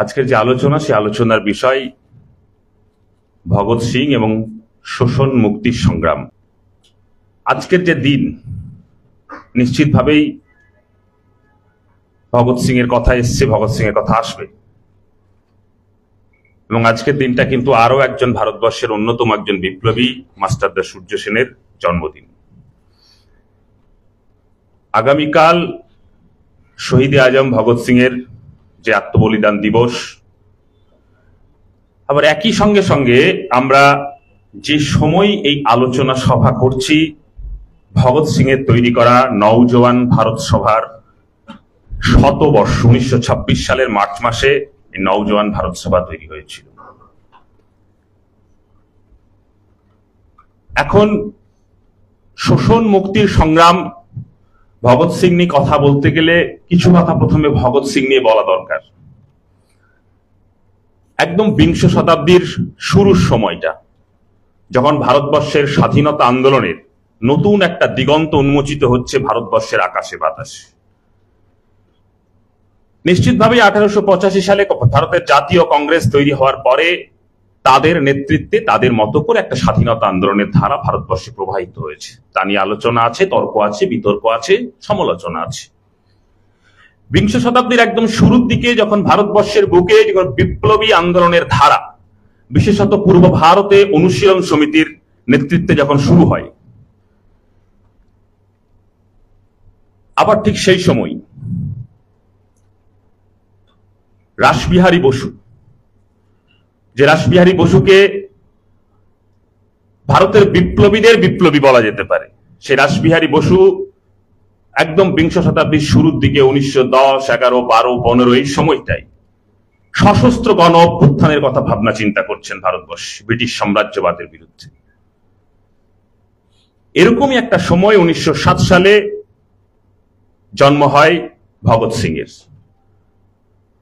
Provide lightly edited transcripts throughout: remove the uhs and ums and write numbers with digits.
আজকের যে আলোচনা, সেই আলোচনার বিষয় ভগৎ সিং এবং শোষণ মুক্তির সংগ্রাম। আজকের যে দিন, নিশ্চিতভাবেই ভগৎ সিং এর কথা এসছে, ভগৎ সিং এর কথা আসবে। এবং আজকের দিনটা কিন্তু আরো একজন ভারতবর্ষের অন্যতম একজন বিপ্লবী মাস্টারদা সূর্য সেনের জন্মদিন। আগামীকাল শহীদে আজম ভগৎ সিং এর যে আত্মবলিদান দিবস, আবার একই সঙ্গে সঙ্গে আমরা যে সময় এই আলোচনা সভা করছি, ভগৎ সিং এর তৈরি করা নওজওয়ান ভারত সভার শতবর্ষ। 1926 সালের মার্চ মাসে এই নওজওয়ান ভারত সভা তৈরি হয়েছিল। এখন শোষণ মুক্তির সংগ্রাম, ভগৎ সিং নিয়ে কথা বলতে গেলে কিছু কথা প্রথমে ভগৎ সিং নিয়ে বলা দরকার। একদম বিংশ শতাব্দীর শুরুর সময়টা, যখন ভারতবর্ষের স্বাধীনতা আন্দোলনের নতুন একটা দিগন্ত উন্মোচিত হচ্ছে ভারতবর্ষের আকাশে বাতাসে। নিশ্চিতভাবে 1885 সালে ভারতের জাতীয় কংগ্রেস তৈরি হওয়ার পরে তাদের নেতৃত্বে তাদের মতো করে একটা স্বাধীনতা আন্দোলনের ধারা ভারতবর্ষে প্রবাহিত হয়েছে। তা নিয়ে আলোচনা আছে, তর্ক আছে, বিতর্ক আছে, সমালোচনা আছে। বিংশ শতাব্দীর একদম শুরুর দিকে যখন ভারতবর্ষের বুকে বিপ্লবী আন্দোলনের ধারা, বিশেষত পূর্ব ভারতে অনুশীলন সমিতির নেতৃত্বে যখন শুরু হয়, আবার ঠিক সেই সময় রাসবিহারী বসু, যে রাসবিহারী বসুকে ভারতের বিপ্লবীদের বিপ্লবী বলা যেতে পারে, সেই রাসবিহারী বসু একদম বিংশ শতাব্দীর শুরুর দিকে 1910, 11, 12, 15 এই সময়টাই সশস্ত্র গণ অভ্যুত্থানের কথা ভাবনা চিন্তা করছেন ভারতবর্ষে ব্রিটিশ সাম্রাজ্যবাদের বিরুদ্ধে। এরকমই একটা সময় 1907 সালে জন্ম হয় ভগৎ সিং এর।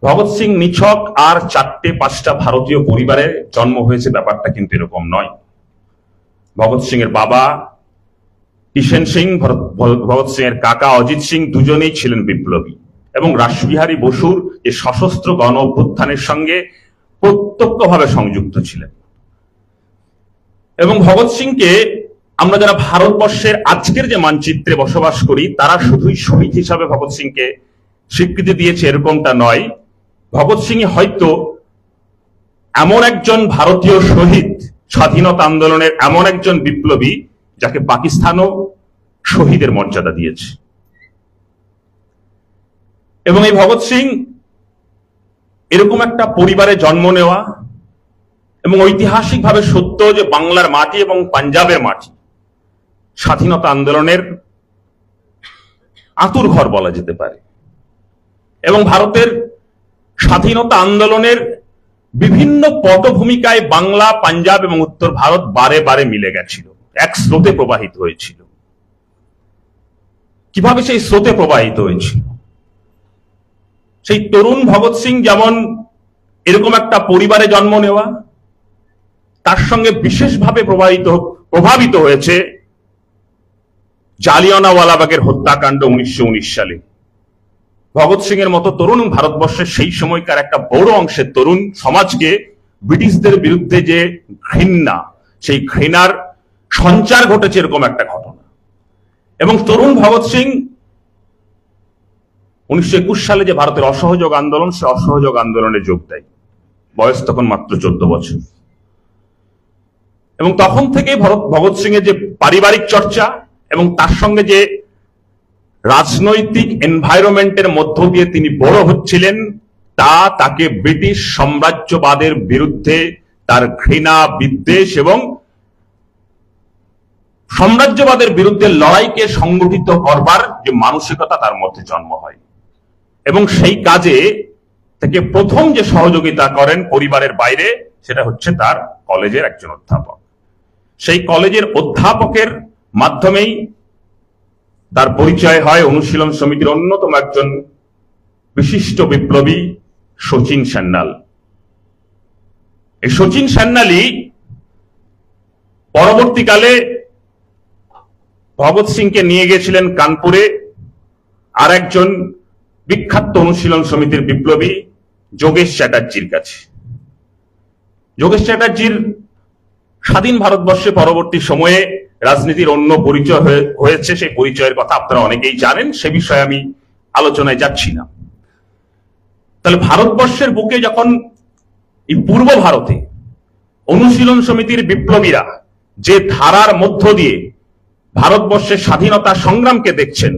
ভগৎ সিং নিছক আর 4-5টা ভারতীয় পরিবারে জন্ম হয়েছে, ব্যাপারটা কিন্তু এরকম নয়। ভগৎ সিং এর বাবা কিষেন সিং, ভগৎ সিং এর কাকা অজিত সিং দুজনেই ছিলেন বিপ্লবী এবং রাসবিহারী বসুর যে সশস্ত্র গণ অভ্যুত্থানের সঙ্গে প্রত্যক্ষভাবে সংযুক্ত ছিলেন। এবং ভগৎ সিংকে আমরা যারা ভারতবর্ষের আজকের যে মানচিত্রে বসবাস করি, তারা শুধুই শহীদ হিসাবে ভগৎ সিংকে স্বীকৃতি দিয়েছে এরকমটা নয়। ভগৎ সিং হয়তো এমন একজন ভারতীয় শহীদ, স্বাধীনতা আন্দোলনের এমন একজন বিপ্লবী যাকে পাকিস্তানও শহীদের মর্যাদা দিয়েছে। এবং এই ভগৎ সিং এরকম একটা পরিবারে জন্ম নেওয়া, এবং ঐতিহাসিকভাবে সত্য যে বাংলার মাটি এবং পাঞ্জাবের মাটি স্বাধীনতা আন্দোলনের আঁতুর ঘর বলা যেতে পারে। এবং ভারতের স্বাধীনতা আন্দোলনের বিভিন্ন পটভূমিকায় বাংলা, পাঞ্জাব এবং উত্তর ভারত বারে বারে মিলে গেছিল, এক স্রোতে প্রবাহিত হয়েছিল। কিভাবে সেই স্রোতে প্রবাহিত হয়েছিল? সেই তরুণ ভগৎ সিং যেমন এরকম একটা পরিবারে জন্ম নেওয়া, তার সঙ্গে বিশেষভাবে প্রভাবিত হয়েছে জালিয়ানওয়ালাবাগের হত্যাকাণ্ড 1919 সালে। ভগৎ সিং এর মতো তরুণ ভারতবর্ষের সেই সময়কার একটা বড় অংশের তরুণ সমাজকে ব্রিটিশদের বিরুদ্ধে যে ঘৃণা, সেই ঘৃণার সঞ্চার ঘটেছে এরকম একটা ঘটনা। এবং তরুণ ভগৎ সিং 1921 সালে যে ভারতের অসহযোগ আন্দোলন, সে অসহযোগ আন্দোলনে যোগ দেয়। বয়স তখন মাত্র 14 বছর। এবং তখন থেকেই ভগৎ সিং এর যে পারিবারিক চর্চা এবং তার সঙ্গে যে রাজনৈতিক এনভায়রনমেন্টের মধ্য দিয়ে তিনি বড় হচ্ছিলেন, তা তাকে ব্রিটিশ সাম্রাজ্যবাদের বিরুদ্ধে তার ঘৃণা, বিদ্বেষ এবং সাম্রাজ্যবাদের বিরুদ্ধে লড়াইকে সংগঠিত করবার যে মানসিকতা তার মধ্যে জন্ম হয়। এবং সেই কাজে থেকে প্রথম যে সহযোগিতা করেন পরিবারের বাইরে, সেটা হচ্ছে তার কলেজের একজন অধ্যাপক। সেই কলেজের অধ্যাপকের মাধ্যমেই তার পরিচয় হয় অনুশীলন সমিতির অন্যতম একজন বিশিষ্ট বিপ্লবী শচীন সান্যাল। এই শচীন সান্যালই পরবর্তীকালে ভগৎ সিংকে নিয়ে গেছিলেন কানপুরে আর একজন বিখ্যাত অনুশীলন সমিতির বিপ্লবী যোগেশ চ্যাটার্জির কাছে। যোগেশ চ্যাটার্জির স্বাধীন ভারতবর্ষে পরবর্তী সময়ে রাজনীতির অন্য পরিচয় হয়েছে, সেই পরিচয়ের কথা আপনারা অনেকেই জানেন, সে বিষয়ে আমি আলোচনায় যাচ্ছি না। তাহলে ভারতবর্ষের বুকে যখন এই পূর্ব ভারতে অনুশীলন সমিতির বিপ্লবীরা যে ধারার মধ্য দিয়ে ভারতবর্ষের স্বাধীনতা সংগ্রামকে দেখছেন,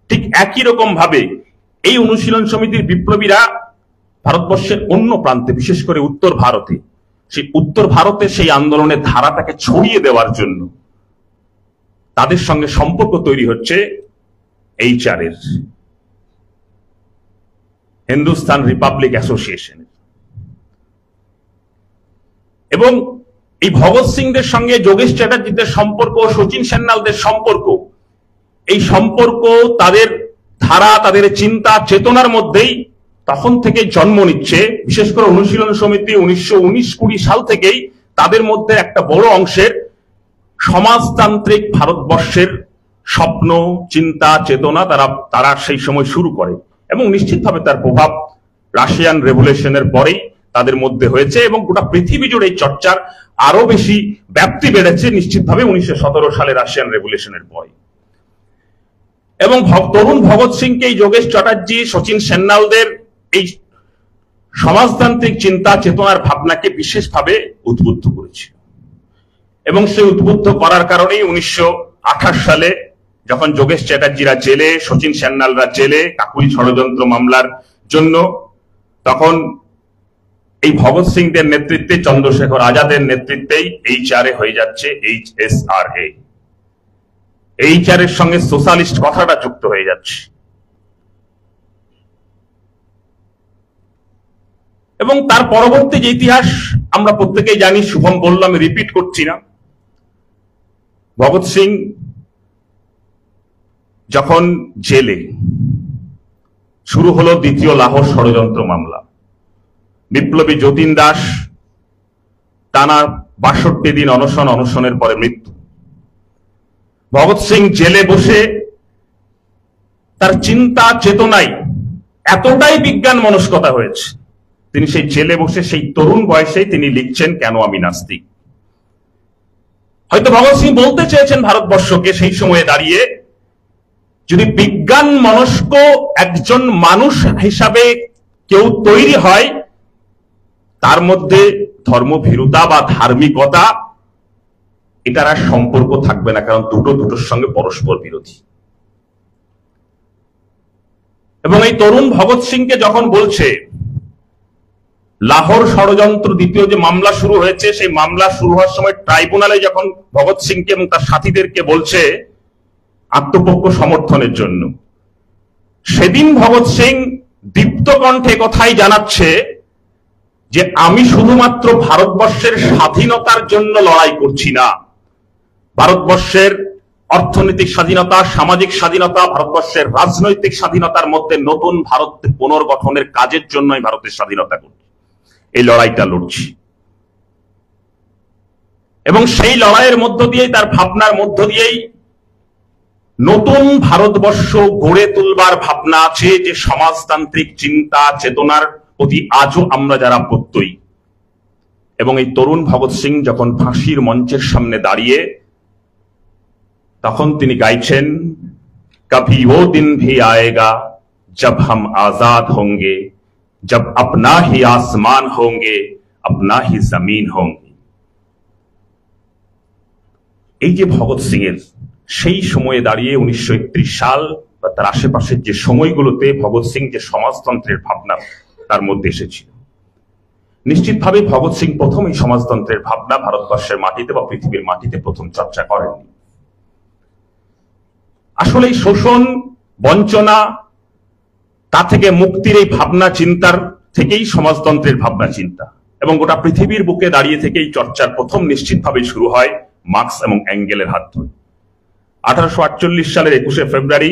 ঠিক একই রকম ভাবে এই অনুশীলন সমিতির বিপ্লবীরা ভারতবর্ষের অন্য প্রান্তে, বিশেষ করে উত্তর ভারতে, সেই আন্দোলনের ধারাটাকে ছড়িয়ে দেওয়ার জন্য তাদের সঙ্গে সম্পর্ক তৈরি হচ্ছে HR এর, হিন্দুস্তান রিপাবলিক অ্যাসোসিয়েশন। এবং এই ভগৎ সিংদের সঙ্গে যোগেশ চ্যাটার্জিদের সম্পর্ক, শচীন সেননালদের সম্পর্ক, এই সম্পর্ক তাদের ধারা, তাদের চিন্তা চেতনার মধ্যেই তখন থেকে জন্ম নিচ্ছে। বিশেষ করে অনুশীলন সমিতি 1919-20 সাল থেকেই তাদের মধ্যে একটা বড় অংশের সমাজতান্ত্রিক ভারতবর্ষের স্বপ্ন, চিন্তা, চেতনা তারা সেই সময় শুরু করে, এবং নিশ্চিতভাবে তার প্রভাব রাশিয়ান রেভলিউশনের পরেই তাদের মধ্যে হয়েছে, এবং গোটা পৃথিবী জুড়ে এই চর্চার আরো বেশি ব্যাপ্তি বেড়েছে নিশ্চিতভাবে 1917 সালে রাশিয়ান রেভলিউশনের পরে। এবং তরুণ ভগৎ সিংকে এই যোগেশ চ্যাটার্জি, শচীন সেননালদের এই সমাজতান্ত্রিক চিন্তা, চেতনার ভাবনাকে বিশেষভাবে উদ্বুদ্ধ করেছিল। এবং সেই উদ্বুদ্ধ করার কারণেই 1928 সালে যখন যোগেশ চ্যাটার্জিরা জেলে, শচীন সেননালরা জেলে কাকুরি ষড়যন্ত্র মামলার জন্য, তখন এই ভগৎ সিংদের নেতৃত্বে, চন্দ্রশেখর আজাদের নেতৃত্বেই HR হয়ে যাচ্ছে HSRA। HR এর সঙ্গে সোশ্যালিস্ট কথাটা যুক্ত হয়ে যাচ্ছে। এবং তার পরবর্তী যে ইতিহাস আমরা প্রত্যেকেই জানি, শুভম বলল, আমি রিপিট করছি না। ভগৎ সিং যখন জেলে, শুরু হলো দ্বিতীয় লাহোর ষড়যন্ত্র মামলা। বিপ্লবী যতীন দাস টানা 62 দিন অনশনের পরে মৃত্যু। ভগৎ সিং জেলে বসে তার চিন্তা চেতনায় এতটাই বিজ্ঞান মনস্কতা হয়েছে, তিনি সেই জেলে বসে সেই তরুণ বয়সেই তিনি লিখছেন কেন আমি নাস্তিক। হয়তো ভগৎ সিং বলতে চেয়েছেন ভারতবর্ষকে সেই সময়ে দাঁড়িয়ে, যদি বিজ্ঞান মনস্ক একজন মানুষ হিসাবে কেউ তৈরি হয়, তার মধ্যে ধর্মভীরুতা বা ধার্মিকতা এটার আর সম্পর্ক থাকবে না, কারণ দুটোর সঙ্গে পরস্পর বিরোধী। এবং এই তরুণ ভগৎ সিংকে যখন বলছে, লাহোর ষড়যন্ত্র দ্বিতীয় যে মামলা শুরু হয়েছে, সেই মামলা শুরু হওয়ার সময় ট্রাইব্যুনালে যখন ভগৎ সিংকে এবং তার সাথীদেরকে বলছে আত্মপক্ষ সমর্থনের জন্য, সেদিন ভগৎ সিং দীপ্ত কণ্ঠে কথাই জানাচ্ছে যে আমি শুধুমাত্র ভারতবর্ষের স্বাধীনতার জন্য লড়াই করছি না, ভারতবর্ষের অর্থনৈতিক স্বাধীনতা, সামাজিক স্বাধীনতা, ভারতবর্ষের রাজনৈতিক স্বাধীনতার মধ্যে নতুন ভারত পুনর্গঠনের কাজের জন্যই ভারতের স্বাধীনতা করছি, এই লড়াইটা লড়ছি। এবং সেই লড়াইয়ের মধ্য দিয়েই, তার ভাবনার মধ্য দিয়েই নতুন ভারতবর্ষ গড়ে তুলবার ভাবনা আছে, যে সমাজতান্ত্রিক চিন্তা চেতনার প্রতি আজও আমরা যারা প্রত্যয়ী। এবং এই তরুণ ভগৎ সিং যখন ফাঁসির মঞ্চের সামনে দাঁড়িয়ে, তখন তিনি গাইছেন, কভি वो दिन भी आएगा जब हम आजाद होंगे, जब अपना ही आसमान होंगे, अपना ही जमीन होंगे। এই যে ভগৎ সিং এর সেই সময়ে দাঁড়িয়ে 1931 সাল বা তার আশেপাশের যে সময়গুলোতে ভগৎ সিং যে সমাজতন্ত্রের ভাবনা তার মধ্যে এসেছিল, নিশ্চিতভাবে ভগৎ সিং প্রথম এই সমাজতন্ত্রের ভাবনা ভারতবর্ষের মাটিতে বা পৃথিবীর মাটিতে প্রথম চর্চা করেননি। আসলে এই শোষণ, বঞ্চনা, তা থেকে মুক্তির এই ভাবনা চিন্তার থেকেই সমাজতন্ত্রের ভাবনা চিন্তা, এবং গোটা পৃথিবীর বুকে দাঁড়িয়ে থেকে এই চর্চার প্রথম নিশ্চিতভাবে শুরু হয় মার্কস এবং এঙ্গেলের হাত ধরে। 1848 সালের 21শে ফেব্রুয়ারি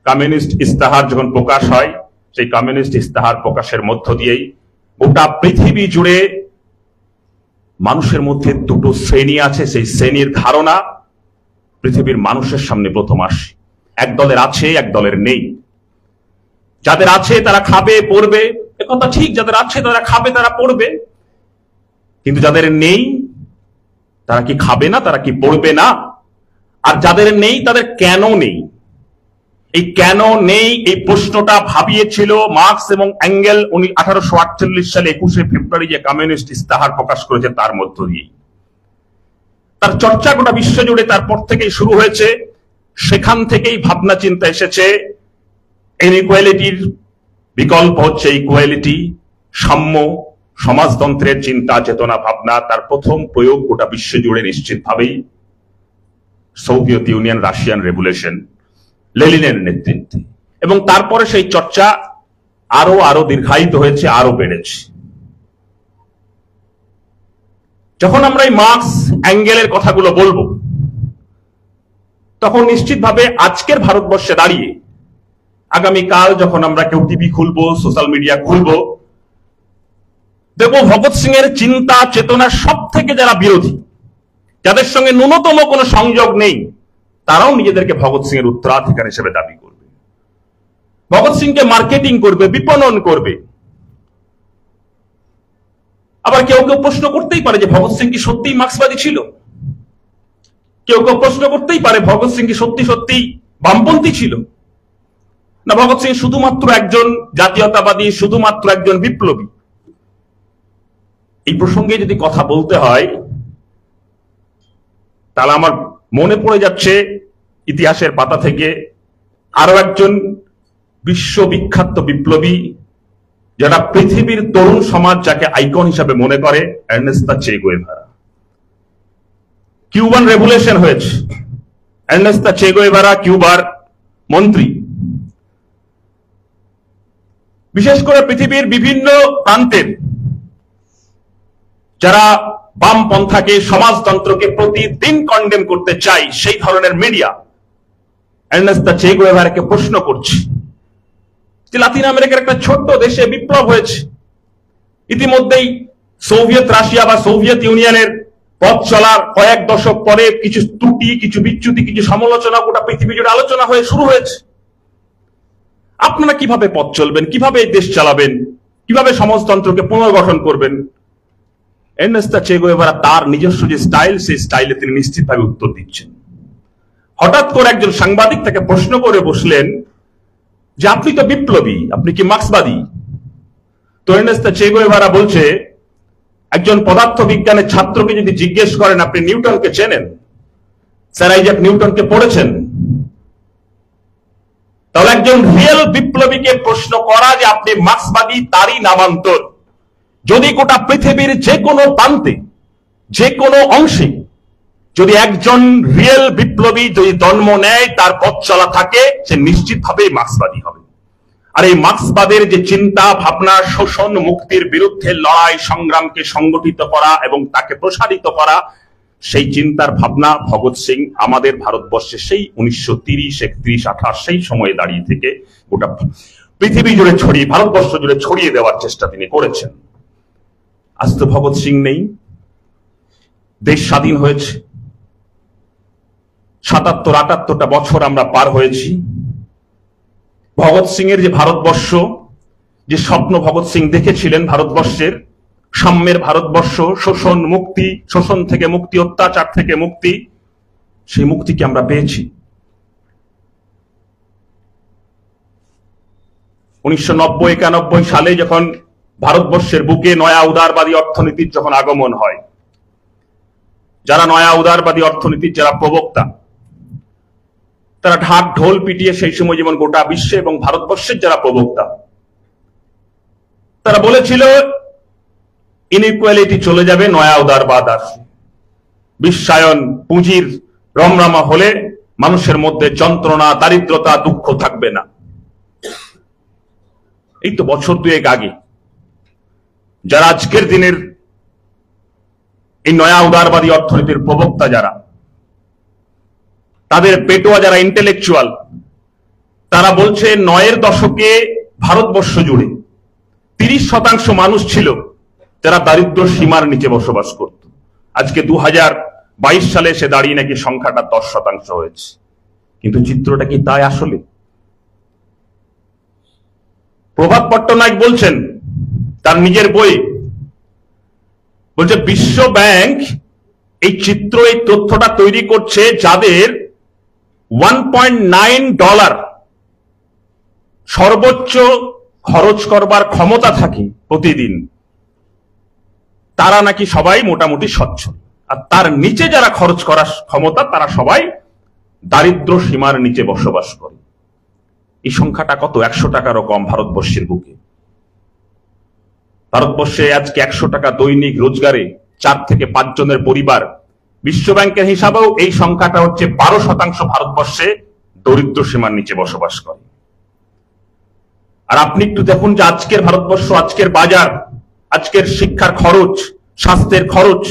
কমিউনিস্ট ইস্তাহার যখন প্রকাশ হয়, সেই কমিউনিস্ট ইস্তাহার প্রকাশের মধ্য দিয়েই গোটা পৃথিবী জুড়ে মানুষের মধ্যে দুটো শ্রেণী আছে, সেই শ্রেণীর ধারণা পৃথিবীর মানুষের সামনে প্রথম আসে। এক দলের আছে, এক দলের নেই। যাদের আছে তারা খাবে, পড়বে, একথা ঠিক, যাদের আছে তারা খাবে, তারা পড়বে, কিন্তু যাদের নেই তারা কি খাবে না, তারা কি পড়বে না? আর যাদের নেই তাদের কেন নেই, এই কেন নেই এই প্রশ্নটা ভাবিয়েছিল মার্কস এবং এঙ্গেল 1848 সালে 21শে ফেব্রুয়ারি যে কমিউনিস্ট ইস্তাহার প্রকাশ করেছে তার মধ্য দিয়ে। তার চর্চা গোটা বিশ্বজুড়ে তারপর থেকেই শুরু হয়েছে। সেখান থেকেই ভাবনা চিন্তা এসেছে ইনইকুয়ালিটির বিকল্প হচ্ছে ইকুয়ালিটি, সাম্য, সমাজতন্ত্রের চিন্তা চেতনা ভাবনা। তার প্রথম প্রয়োগ গোটা বিশ্বজুড়ে নিশ্চিতভাবেই সোভিয়েত ইউনিয়ন, রাশিয়ান রেভলিউশন, লেনিনের নেতৃত্বে, এবং তারপরে সেই চর্চা আরো দীর্ঘায়িত হয়েছে, আরো বেড়েছে। যখন আমরা এই মার্কস এঙ্গেলের কথাগুলো বলবো তখন নিশ্চিতভাবে আজকের ভারতবর্ষে দাঁড়িয়ে আগামীকাল যখন আমরা কেউ টিভি খুলবো, সোশ্যাল মিডিয়া খুলবো, দেখবো ভগৎ সিং এর চিন্তা চেতনার সব থেকে যারা বিরোধী, যাদের সঙ্গে ন্যূনতম কোনো সংযোগ নেই, তারাও নিজেদেরকে ভগৎ সিং এর উত্তরাধিকার হিসেবে দাবি করবে, ভগৎ সিংকে মার্কেটিং করবে, বিপণন করবে। আবার কেউ কেউ প্রশ্ন করতেই পারে যে ভগৎ সিং কি সত্যিই মার্ক্সবাদী ছিল? কেউ কেউ প্রশ্ন করতেই পারে ভগৎ সিং কি সত্যি সত্যি বামপন্থী ছিল? না, ভগৎ সিং শুধুমাত্র একজন জাতীয়তাবাদী, শুধুমাত্র একজন বিপ্লবী? এই প্রসঙ্গে যদি কথা বলতে হয় তাহলে আমার মনে পড়ে যাচ্ছে ইতিহাসের পাতা থেকে আরো একজন বিশ্ববিখ্যাত বিপ্লবী, যারা পৃথিবীর তরুণ সমাজ যাকে আইকন হিসাবে মনে করে, এর্নেস্তো চে গুয়েভারা। কিউবান রেভলিউশন হয়েছে, এর্নেস্তো চে গুয়েভারা কিউবার মন্ত্রী। বিশেষ করে পৃথিবীর বিভিন্ন প্রান্তের যারা বামপন্থাকে, সমাজতন্ত্রকে প্রতিদিন কন্ডেম করতে চাই, সেই ধরনের মিডিয়া এর্নেস্তো চে গুয়েভারাকে প্রশ্ন করছে যে লাতিন আমেরিকার একটা ছোট্ট দেশে বিপ্লব হয়েছে, ইতিমধ্যেই সোভিয়েত রাশিয়া বা সোভিয়েত ইউনিয়নের পথ চলার কয়েক দশক পরে কিছু ত্রুটি, কিছু বিচ্যুতি, কিছু সমালোচনা গোটা পৃথিবী জুড়ে আলোচনা হয়ে শুরু হয়েছে। আপনারা কিভাবে পথ চলবেন, কিভাবে এই দেশ চালাবেন, কিভাবে সমাজতন্ত্রকে পুনর্গঠন করবেন? এর্নেস্তো চে গুয়েভারা তার নিজস্ব যে স্টাইল, সেই স্টাইলে তিনি নিশ্চিতভাবে উত্তর দিচ্ছেন। হঠাৎ করে একজন সাংবাদিক তাকে প্রশ্ন করে বসলেন যে আপনি তো বিপ্লবী, আপনি কি মার্ক্সবাদী? তো এর্নেস্তো চে গুয়েভারা বলছে, একজন পদার্থ বিজ্ঞানের ছাত্রকে যদি জিজ্ঞেস করেন আপনি নিউটনকে চেনেন, স্যার আইজ্যাক নিউটনকে পড়েছেন, তাহলে একজন রিয়েল বিপ্লবীকে প্রশ্ন করা যে আপনি মার্ক্সবাদী তারই নামান্তর। যদি গোটা পৃথিবীর যে কোনো প্রান্তে, যে কোনো অংশে যদি একজন রিয়েল বিপ্লবী যদি জন্ম নেয়, তার পথ চলা থাকে, সে নিশ্চিতভাবেই মার্ক্সবাদী হবে। আর এই মার্ক্সবাদের যে চিন্তা ভাবনা, শোষণ মুক্তির বিরুদ্ধে লড়াই সংগ্রামকে সংগঠিত করা এবং তাকে প্রসারিত করা, সেই চিন্তার ভাবনা ভগৎ সিং আমাদের ভারতবর্ষে সেই 1930, 31, 28 সেই সময়ে দাঁড়িয়ে থেকে গোটা পৃথিবী জুড়ে ছড়িয়ে, ভারতবর্ষ জুড়ে ছড়িয়ে দেওয়ার চেষ্টা তিনি করেছেন। আজ তো ভগৎ সিং নেই, দেশ স্বাধীন হয়েছে, 77-78টা বছর আমরা পার হয়েছি। ভগৎ সিং এর যে ভারতবর্ষ, যে স্বপ্ন ভগৎ সিং দেখেছিলেন ভারতবর্ষের, সাম্যের ভারতবর্ষ, শোষণ মুক্তি, শোষণ থেকে মুক্তি, অত্যাচার থেকে মুক্তি, সেই মুক্তিকে আমরা পেয়েছি। 1990-91 সালে যখন ভারতবর্ষের বুকে নয়া উদারবাদী অর্থনীতির যখন আগমন হয়, যারা নয়া উদারবাদী অর্থনীতির যারা প্রবক্তা, তারা ঢাক ঢোল পিটিয়ে সেই সময় যেমন গোটা বিশ্বে এবং ভারতবর্ষের যারা প্রবক্তা, তারা বলেছিল ইনইকুয়ালিটি চলে যাবে, নয়া উদারবাদ আসবে, বিশ্বায়ন, পুঁজির রমরমা হলে মানুষের মধ্যে যন্ত্রণা, দারিদ্রতা, দুঃখ থাকবে না। এই তো বছর দুয়েক আগে যারা আজকের দিনের এই নয়া উদারবাদী অর্থনীতির প্রবক্তা, যারা তাদের পেটোয়া যারা ইন্টেলেকচুয়াল, তারা বলছে 9-এর দশকে ভারতবর্ষ জুড়ে 30% মানুষ ছিল যারা দারিদ্র সীমার নিচে বসবাস করত। আজকে 2022 সালে এসে দাঁড়িয়ে নাকি সংখ্যাটা 10% হয়েছে। কিন্তু চিত্রটা কি তাই আসলে? প্রভাত পট্টনায়ক বলছেন তার নিজের বই বলছে বিশ্ব ব্যাংক এই চিত্র, এই তথ্যটা তৈরি করছে যাদের $1.9 সর্বোচ্চ খরচ করবার ক্ষমতা থাকে প্রতিদিন, তারা নাকি সবাই মোটামুটি সচ্ছল, আর তার নিচে যারা খরচ করার ক্ষমতা তারা সবাই দারিদ্র সীমার নিচে বসবাস করে। এই সংখ্যাটা কত? 100 টাকারও কম ভারতবর্ষের বুকে। ভারতবর্ষে আজকে 100 টাকা দৈনিক রোজগারে 4 থেকে 5 জনের পরিবার। বিশ্ব ব্যাংকের হিসাবেও এই সংখ্যাটা হচ্ছে 12% ভারতবর্ষে দরিদ্র সীমার নিচে বসবাস করে। আর আপনি একটু দেখুন যে আজকের ভারতবর্ষ, আজকের বাজার, আজকের শিক্ষার খরচ, স্বাস্থ্যের খরচ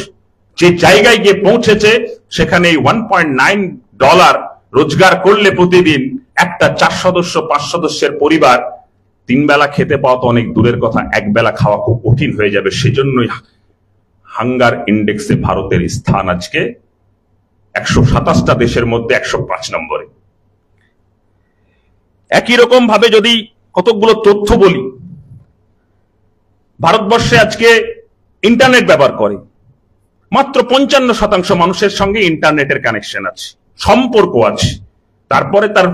যে জায়গায় গিয়ে পৌঁছেছে, সেখানে এই $1.9 রোজগার করলে প্রতিদিন একটা 4 সদস্য 5 সদস্যের পরিবার 3 বেলা খেতে পাওয়া তো অনেক দূরের কথা, 1 বেলা খাওয়া খুব কঠিন হয়ে যাবে। সেজন্যই হাঙ্গার ইন্ডেক্সে ভারতের স্থান আজকে 127টা দেশের মধ্যে 105 নম্বরে। একই রকম ভাবে যদি কতগুলো তথ্য বলি, ভারতবর্ষে আজকে ইন্টারনেট ব্যবহার করে মাত্র 55% মানুষের সঙ্গে ইন্টারনেটের কানেকশন আছে, সম্পর্ক আছে। তারপরে তার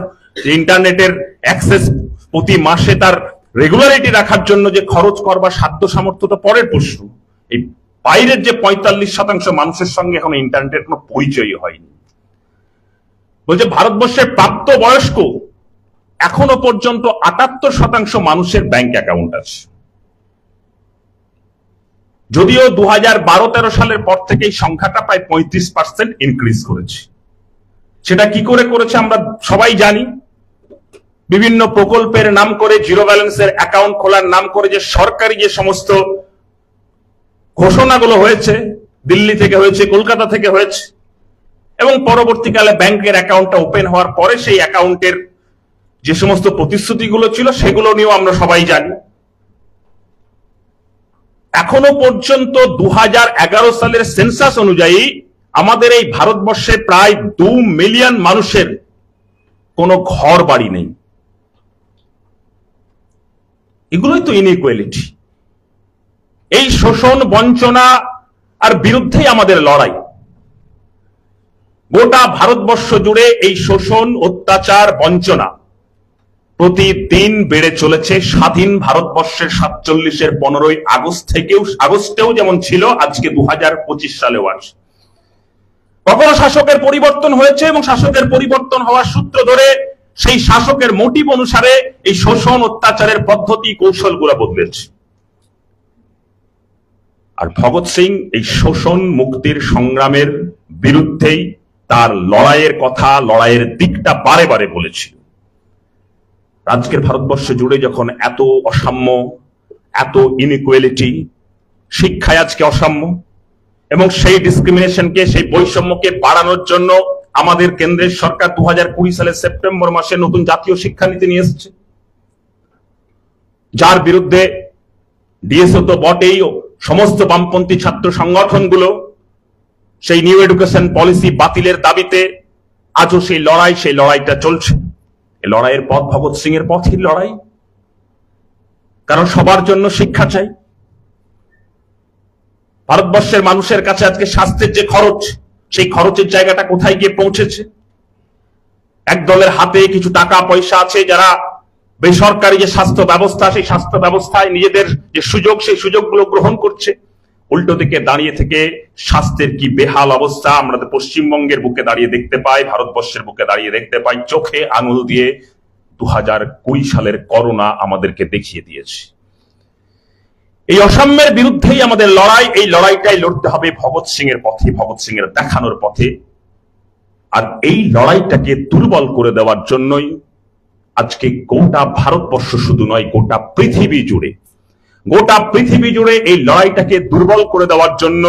ইন্টারনেটের অ্যাক্সেস প্রতি মাসে তার রেগুলারিটি রাখার জন্য যে খরচ করবার সাধ্য সামর্থ্যটা পরের প্রশ্ন। এই বাইরের যে 45% মানুষের সঙ্গে এখন ইন্টারনেটের কোনো পরিচয় হয়নি। বলছে ভারতবর্ষের প্রাপ্ত বয়স্ক এখনো পর্যন্ত 78% মানুষের ব্যাংক অ্যাকাউন্ট আছে, যদিও 2012-13 সালের পর থেকে এই সংখ্যাটা প্রায় 35% ইনক্রিজ করেছে। সেটা কি করে করেছে আমরা সবাই জানি। বিভিন্ন প্রকল্পের নাম করে, জিরো ব্যালেন্সের অ্যাকাউন্ট খোলার নাম করে যে সরকারি যে সমস্ত ঘোষণাগুলো হয়েছে, দিল্লি থেকে হয়েছে, কলকাতা থেকে হয়েছে, এবং পরবর্তীকালে ব্যাংকের অ্যাকাউন্টটা ওপেন হওয়ার পরে সেই অ্যাকাউন্টের যে সমস্ত প্রতিশ্রুতিগুলো ছিল সেগুলো নিয়েও আমরা সবাই জানি। এখনো পর্যন্ত 2011 সালের সেন্সাস অনুযায়ী আমাদের এই ভারতবর্ষে প্রায় 2 মিলিয়ন মানুষের কোনো ঘর বাড়ি নেই। এগুলোই তো ইনইকুয়ালিটি। এই শোষণ, বঞ্চনা আর বিরুদ্ধেই আমাদের লড়াই। গোটা ভারতবর্ষ জুড়ে এই শোষণ, অত্যাচার, বঞ্চনা প্রতিদিন বেড়ে চলেছে। স্বাধীন ভারতবর্ষের 47-এর 15ই আগস্টেও যেমন ছিল, আজকে 2025 সালেও আছে। কখনো শাসকের পরিবর্তন হয়েছে এবং শাসকের পরিবর্তন হওয়ার সূত্র ধরে সেই শাসকের মোটিভ অনুসারে এই শোষণ, অত্যাচারের পদ্ধতি, কৌশলগুলো বদলেছে। আর ভগৎ সিং এই শোষণ মুক্তির সংগ্রামের বিরুদ্ধেই তার লড়াইয়ের কথা, লড়াইয়ের দিকটা বারে বারে বলেছিল। আজকের ভারতবর্ষ জুড়ে যখন এত অসাম্য, এত ইনইকুয়ালিটি, শিক্ষায় আজকে অসাম্য, এবং সেই ডিসক্রিমিনেশনকে, সেই বৈষম্যকে বাড়ানোর জন্য আমাদের কেন্দ্রের সরকার 2020 সালের সেপ্টেম্বর মাসে নতুন জাতীয় শিক্ষানীতি নিয়ে এসেছে, যার বিরুদ্ধে ডিএসও তো বটেই, সমস্ত বামপন্থী ছাত্র সংগঠনগুলো সেই নিউ এডুকেশন পলিসি বাতিলের দাবিতে আজও সেই লড়াইটা চলছে। এই লড়াইয়ের পথ ভগৎ সিং এর পথই লড়াই, কারণ সবার জন্য শিক্ষা চাই। ভারতবর্ষের মানুষের কাছে আজকে স্বাস্থ্যের যে খরচ, সেই খরচের জায়গাটা কোথায় গিয়ে পৌঁছেছে? এক দলের হাতে কিছু টাকা পয়সা আছে, যারা বেসরকারি যে স্বাস্থ্য ব্যবস্থা, সেই স্বাস্থ্য ব্যবস্থায় নিজেদের যে সুযোগ, সেই সুযোগগুলো গ্রহণ করছে। উল্টো দিকে দাঁড়িয়ে থেকে স্বাস্থ্যের কি বেহাল অবস্থা আমরা পশ্চিমবঙ্গের বুকে দাঁড়িয়ে দেখতে পাই, ভারতবর্ষের বুকে দাঁড়িয়ে দেখতে পাই। চোখে আঙুল দিয়ে 2020 সালের করোনা আমাদেরকে দেখিয়ে দিয়েছে। এই অসাম্যের বিরুদ্ধেই আমাদের লড়াই। এই লড়াইটাই লড়তে হবে ভগৎ সিং এর পথে, ভগৎ সিং এর দেখানোর পথে। আর এই লড়াইটাকে দুর্বল করে দেওয়ার জন্যই আজকে গোটা ভারতবর্ষ শুধু নয়, গোটা পৃথিবী জুড়ে এই লড়াইটাকে দুর্বল করে দেওয়ার জন্য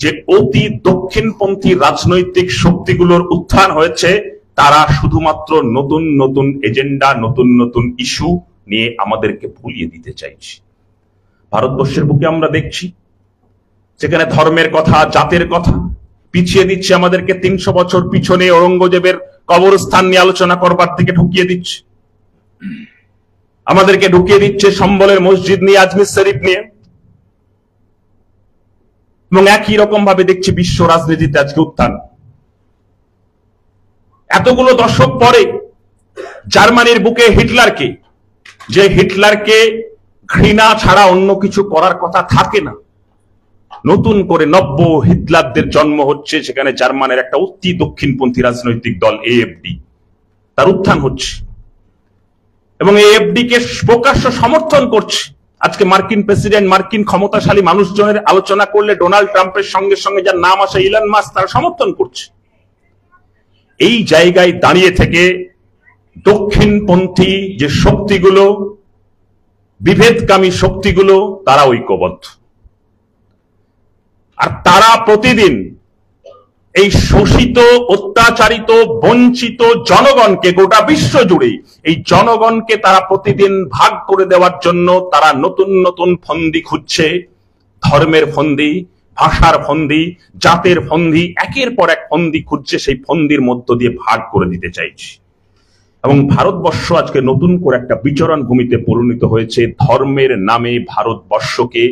যে অতি দক্ষিণপন্থী রাজনৈতিক শক্তিগুলোর উত্থান হয়েছে, তারা শুধুমাত্র নতুন নতুন এজেন্ডা, নতুন নতুন ইস্যু নিয়ে আমাদেরকে ভুলিয়ে দিতে চাইছে। ভারতবর্ষের বুকে আমরা দেখছি সেখানে ধর্মের কথা, জাতের কথা পিছিয়ে দিচ্ছে, আমাদেরকে 300 বছর পিছনে ঔরঙ্গজেবের কবরস্থান নিয়ে আলোচনা করবার দিকে ঢুকিয়ে দিচ্ছে, আমাদেরকে ঢুকিয়ে দিচ্ছে সম্বলের মসজিদ নিয়ে, আজমির শরীফ নিয়ে। এবং একই রকম ভাবে দেখছি বিশ্ব রাজনীতিতে আজকে উত্থান। এতগুলো দশক পরে জার্মানির বুকে হিটলারকে, যে হিটলারকে ঘৃণা ছাড়া অন্য কিছু করার কথা থাকে না, নতুন করে নব্য হিটলারদের জন্ম হচ্ছে। সেখানে জার্মানের একটা অতি দক্ষিণপন্থী রাজনৈতিক দল এএফডি, তার উত্থান হচ্ছে এবং এএফডি কে প্রকাশ্য সমর্থন করছে। আজকে মার্কিন প্রেসিডেন্ট, মার্কিন ক্ষমতাশালী মানুষজনের আলোচনা করলে ডোনাল্ড ট্রাম্পের সঙ্গে সঙ্গে যার নাম আসে ইলন মাস্ক, তারা সমর্থন করছে। এই জায়গায় দাঁড়িয়ে থেকে দক্ষিণপন্থী যে শক্তিগুলো, বিভেদকামী শক্তিগুলো, তারা ঐক্যবদ্ধ। আর তারা প্রতিদিন এই শোষিত, অত্যাচারিত, বঞ্চিত জনগণকে, গোটা বিশ্ব জুড়ে এই জনগণকে তারা প্রতিদিন ভাগ করে দেওয়ার জন্য তারা নতুন নতুন ফন্দি খুঁজছে। ধর্মের ফন্দি, ভাষার ফন্দি, জাতের ফন্দি, একের পর এক ফন্দি খুঁজছে, সেই ফন্দির মধ্য দিয়ে ভাগ করে দিতে চাইছে। এবং ভারতবর্ষ আজকে নতুন করে একটা বিচরণ ভূমিতে পরিণত হয়েছে। ধর্মের নামে ভারতবর্ষকে,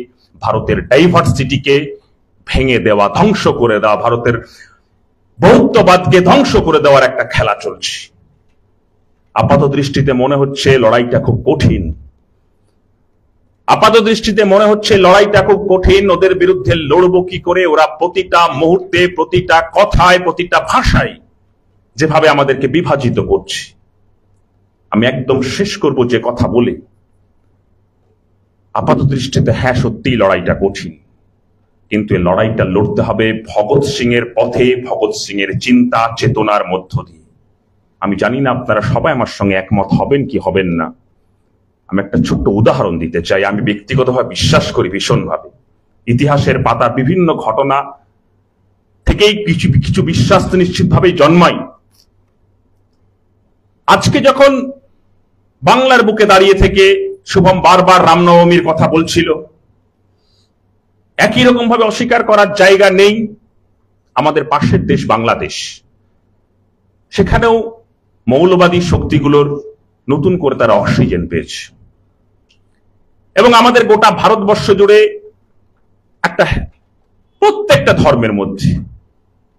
ভারতের ডাইভার্সিটিকে ভেঙে দেওয়া, ধ্বংস করে দেওয়া, ভারতের বৌদ্ধবাদকে ধ্বংস করে দেওয়ার একটা খেলা চলছে। আপাত দৃষ্টিতে মনে হচ্ছে লড়াইটা খুব কঠিন, আপাত দৃষ্টিতে মনে হচ্ছে লড়াইটা খুব কঠিন। ওদের বিরুদ্ধে লড়বো কি করে? ওরা প্রতিটা মুহূর্তে, প্রতিটা কথায়, প্রতিটা ভাষায় যেভাবে আমাদেরকে বিভাজিত করছে। আমি একদম শেষ করব যে কথা বলে, আপাত দৃষ্টিতে হ্যাঁ সত্যিই লড়াইটা কঠিন, কিন্তু এই লড়াইটা লড়তে হবে ভগৎ সিং এর পথে, ভগৎ সিং এর চিন্তা চেতনার মধ্য দিয়ে। আমি জানি না আপনারা সবাই আমার সঙ্গে একমত হবেন কি হবেন না। আমি একটা ছোট্ট উদাহরণ দিতে চাই। আমি ব্যক্তিগতভাবে বিশ্বাস করি ভীষণভাবে, ইতিহাসের পাতার বিভিন্ন ঘটনা থেকেই কিছু কিছু বিশ্বাস তো নিশ্চিতভাবেই জন্মায়। আজকে যখন বাংলার বুকে দাঁড়িয়ে থেকে শুভম বারবার রামনবমীর কথা বলছিল, একই রকম ভাবে অস্বীকার করার জায়গা নেই আমাদের পাশের দেশ বাংলাদেশ। সেখানেও মৌলবাদী শক্তিগুলোর নতুন করে তারা অক্সিজেন পেয়েছে এবং আমাদের গোটা ভারতবর্ষ জুড়ে একটা, প্রত্যেকটা ধর্মের মধ্যে,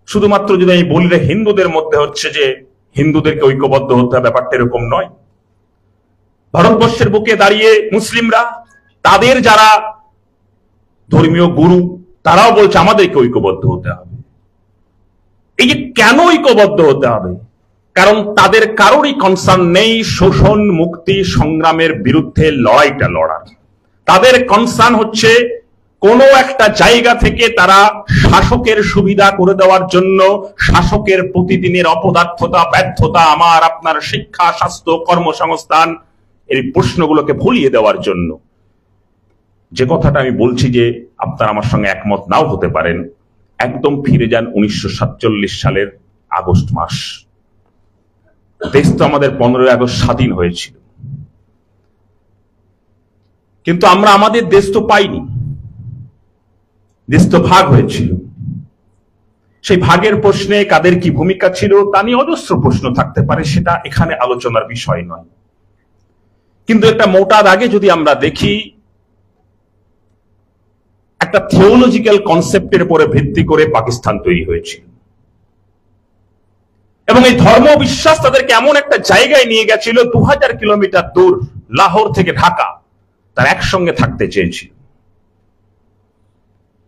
শুধুমাত্র যদি আমি বলি হিন্দুদের মধ্যে হচ্ছে যে হিন্দুদেরকে ঐক্যবদ্ধ হতে হবে, ব্যাপারটা এরকম নয়। ভারতবর্ষের বুকে দাঁড়িয়ে মুসলিমরা, তাদের যারা ধর্মীয় গুরু, তারাও বলছে আমাদেরকে ঐক্যবদ্ধ হতে হবে। এই যে কেন ঐক্যবদ্ধ হতে হবে? কারণ তাদের কারোরই কনসার্ন নেই শোষণ মুক্তি সংগ্রামের বিরুদ্ধে লড়াইটা লড়ার। তাদের কনসার্ন হচ্ছে কোন একটা জায়গা থেকে তারা শাসকের সুবিধা করে দেওয়ার জন্য, শাসকের প্রতিদিনের অপদার্থতা, ব্যর্থতা, আমার আপনার শিক্ষা, স্বাস্থ্য, কর্মসংস্থান, এই প্রশ্নগুলোকে ভুলিয়ে দেওয়ার জন্য। যে কথাটা আমি বলছি যে আপনারা আমার সঙ্গে একমত নাও হতে পারেন, একদম ফিরে যান 1947 সালের আগস্ট মাস। দেশ তো আমাদের 15 আগস্ট স্বাধীন হয়েছিল, কিন্তু আমরা আমাদের দেশ তো পাইনি, দেশ তো ভাগ হয়েছিল। সেই ভাগের প্রশ্নে কাদের কি ভূমিকা ছিল তা নিয়ে অজস্র প্রশ্ন থাকতে পারে, সেটা এখানে আলোচনার বিষয় নয়। কিন্তু একটা মোটা দাগে যদি আমরা দেখি, একটা থিওলজিক্যাল কনসেপ্টের উপরে ভিত্তি করে পাকিস্তান তৈরি হয়েছিল এবং এই ধর্ম বিশ্বাস তাদেরকে এমন একটা জায়গায় নিয়ে গেছিল, 2000 কিলোমিটার দূর, লাহোর থেকে ঢাকা, তারা একসঙ্গে থাকতে চেয়েছিল।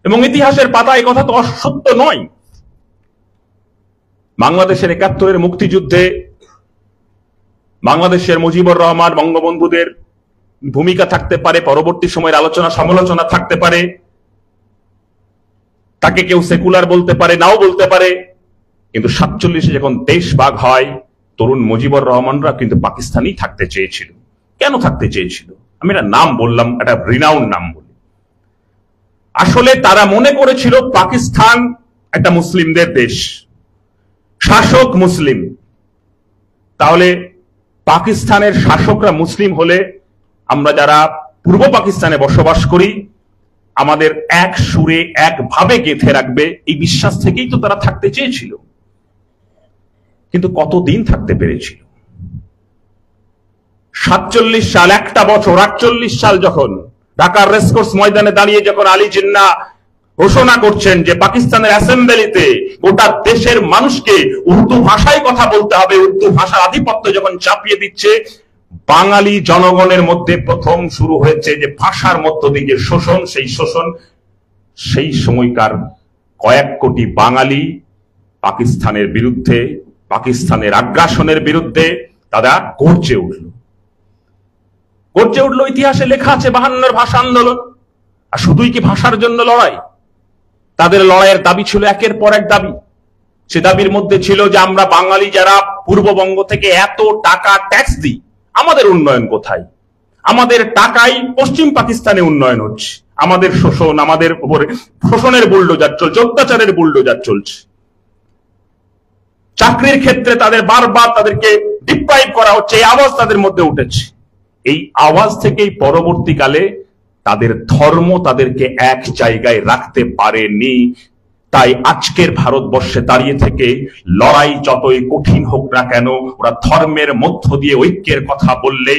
এবং ইতিহাসের পাতায় কথা তো অসত্য নয়। বাংলাদেশের 71-এর মুক্তিযুদ্ধে বাংলাদেশের মুজিবুর রহমান, বঙ্গবন্ধুদের ভূমিকা থাকতে পারে, পরবর্তী সময়ের আলোচনা সমালোচনা থাকতে পারে, তাকে কেউ সেকুলার বলতে পারে, নাও বলতে পারে, কিন্তু 47-এ যখন দেশ ভাগ হয়, তরুণ মুজিবুর রহমানরা কিন্তু পাকিস্তানেই থাকতে চেয়েছিল। কেন থাকতে চেয়েছিল? আমি একটা নাম বললাম, একটা রিনাউন্ড নাম বলি। আসলে তারা মনে করেছিল পাকিস্তান একটা মুসলিমদের দেশ, শাসক মুসলিম, তাহলে পাকিস্তানের শাসকরা মুসলিম হলে আমরা যারা পূর্ব পাকিস্তানে বসবাস করি আমাদের এক সুরে একভাবে গেঁথে রাখবে, এই বিশ্বাস থেকেই তো তারা থাকতে চেয়েছিল। কিন্তু কতদিন থাকতে পেরেছিল? 47 সাল, একটা বছর, 48 সাল যখন ঢাকার রেসকোর্স ময়দানে দাঁড়িয়ে যখন আলী জিন্নাহ ঘোষণা করছেন যে পাকিস্তানের অ্যাসেম্বলিতে গোটা দেশের মানুষকে উর্দু ভাষায় কথা বলতে হবে, উর্দু ভাষার আধিপত্য যখন চাপিয়ে দিচ্ছে, বাঙালি জনগণের মধ্যে প্রথম শুরু হয়েছে যে ভাষার মধ্য দিয়ে শোষণ। সেই সময়কার কয়েক কোটি বাঙালি পাকিস্তানের বিরুদ্ধে, পাকিস্তানের আগ্রাসনের বিরুদ্ধে তারা গর্জে উঠল। ইতিহাসে লেখা আছে 52-এর ভাষা আন্দোলন। আর শুধুই কি ভাষার জন্য লড়াই? তাদের লড়াইয়ের দাবি ছিল একের পর এক দাবি। সে দাবির মধ্যে ছিল যে আমরা বাঙালি যারা পূর্ববঙ্গ থেকে এত টাকা ট্যাক্স দিই, আমাদের উন্নয়ন কোথায়? আমাদের টাকায় পশ্চিম পাকিস্তানে উন্নয়ন হচ্ছে, আমাদের শোষণ, আমাদের উপরে শোষণের বুলডোজার চলছে, অত্যাচারের বুলডোজার চলছে। চাকরির ক্ষেত্রে তাদের বারবার তাদেরকে ডিপ্রাইভ করা হচ্ছে, এই আওয়াজ তাদের মধ্যে উঠেছে। এই আওয়াজ থেকেই পরবর্তীকালে তাদের ধর্ম তাদেরকে এক জায়গায় রাখতে পারেনি। তাই আজকের ভারতবর্ষে দাঁড়িয়ে থেকে লড়াই যতই কঠিন হোক না কেন, ওরা ধর্মের মধ্য দিয়ে ঐক্যের কথা বললে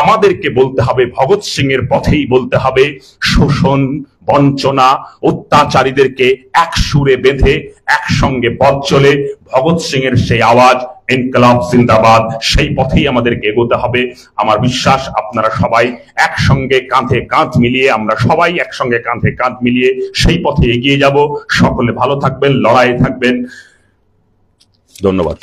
আমাদেরকে বলতে হবে, ভগৎ সিং এর পথেই বলতে হবে। শোষণ, বঞ্চনা, অত্যাচারীদেরকে এক সুরে বেঁধে একসঙ্গে পথ চলে ভগৎ সিং এর সেই আওয়াজ, ইনকলাব জিন্দাবাদ, সেই পথেই আমাদেরকে এগোতে হবে। আমার বিশ্বাস আপনারা সবাই একসঙ্গে কাঁধে কাঁধ মিলিয়ে, আমরা সবাই একসঙ্গে কাঁধে কাঁধ মিলিয়ে সেই পথে এগিয়ে যাব। সকলে ভালো থাকবেন, লড়াই থাকবেন। ধন্যবাদ।